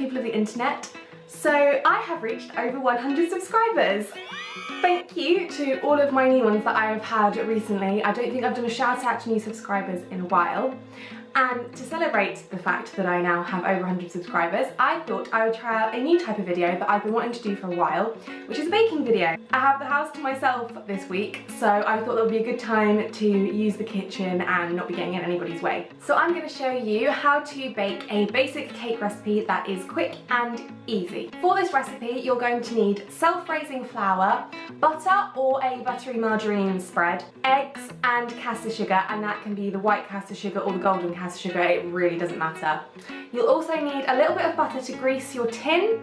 people of the internet. So I have reached over 100 subscribers. Thank you to all of my new ones that I have had recently. I don't think I've done a shout out to new subscribers in a while. And to celebrate the fact that I now have over 100 subscribers, I thought I would try out a new type of video that I've been wanting to do for a while, which is a baking video. I have the house to myself this week, so I thought that would be a good time to use the kitchen and not be getting in anybody's way. So I'm going to show you how to bake a basic cake recipe that is quick and easy. For this recipe, you're going to need self-raising flour, butter or a buttery margarine spread, eggs and caster sugar, and that can be the white caster sugar or the golden caster sugar, it really doesn't matter. You'll also need a little bit of butter to grease your tin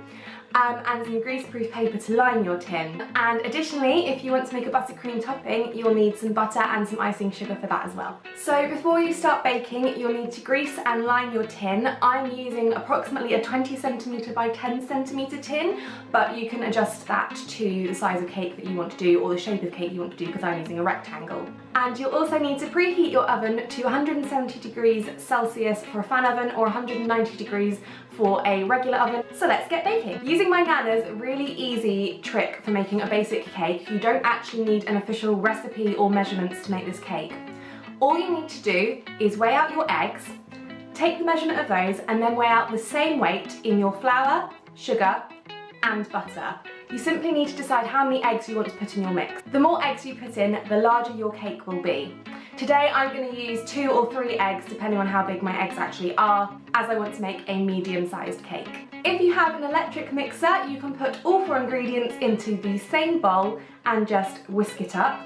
and some greaseproof paper to line your tin. And additionally, if you want to make a buttercream topping, you'll need some butter and some icing sugar for that as well. So before you start baking, you'll need to grease and line your tin. I'm using approximately a 20cm by 10cm tin, but you can adjust that to the size of cake that you want to do or the shape of cake you want to do, because I'm using a rectangle. And you'll also need to preheat your oven to 170 degrees Celsius for a fan oven or 190 degrees for a regular oven. So let's get baking. Using my Nana's really easy trick for making a basic cake, you don't actually need an official recipe or measurements to make this cake. All you need to do is weigh out your eggs, take the measurement of those, and then weigh out the same weight in your flour, sugar, and butter. You simply need to decide how many eggs you want to put in your mix. The more eggs you put in, the larger your cake will be. Today I'm going to use 2 or 3 eggs, depending on how big my eggs actually are, as I want to make a medium-sized cake. If you have an electric mixer, you can put all 4 ingredients into the same bowl and just whisk it up.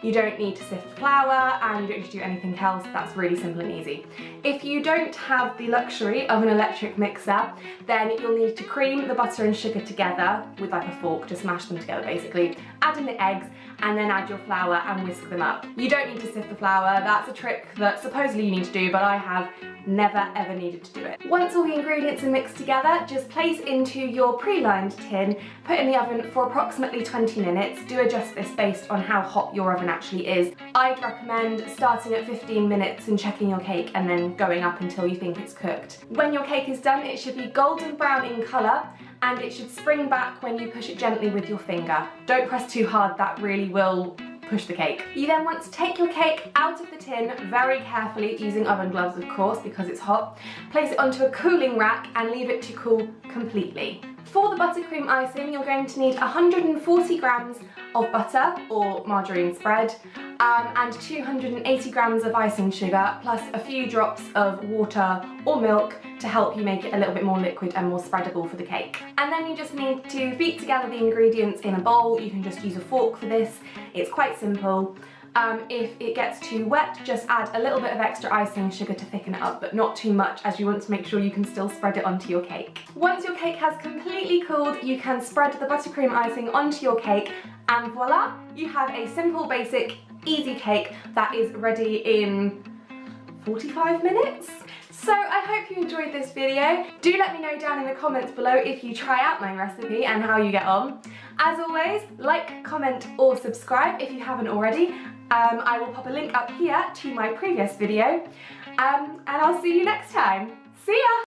You don't need to sift flour and you don't need to do anything else. That's really simple and easy. If you don't have the luxury of an electric mixer, then you'll need to cream the butter and sugar together with like a fork, just mash them together basically. Add in the eggs and then add your flour and whisk them up. You don't need to sift the flour. That's a trick that supposedly you need to do, but I have never ever needed to do it. Once all the ingredients are mixed together, just place into your pre-lined tin, put in the oven for approximately 20 minutes. Do adjust this based on how hot your oven actually is. I'd recommend starting at 15 minutes and checking your cake and then going up until you think it's cooked. When your cake is done, it should be golden brown in colour and it should spring back when you push it gently with your finger. Don't press too hard, that really will push the cake. You then want to take your cake out of the tin very carefully, using oven gloves of course because it's hot. Place it onto a cooling rack and leave it to cool completely. For the buttercream icing, you're going to need 140 grams of butter or margarine spread and 280 grams of icing sugar, plus a few drops of water or milk to help you make it a little bit more liquid and more spreadable for the cake. And then you just need to beat together the ingredients in a bowl. You can just use a fork for this. It's quite simple. If it gets too wet, just add a little bit of extra icing sugar to thicken it up, but not too much, as you want to make sure you can still spread it onto your cake. Once your cake has completely cooled, you can spread the buttercream icing onto your cake, and voila, you have a simple, basic, easy cake that is ready in 45 minutes. So I hope you enjoyed this video. Do let me know down in the comments below if you try out my recipe and how you get on. As always, like, comment or subscribe if you haven't already. I will pop a link up here to my previous video and I'll see you next time. See ya!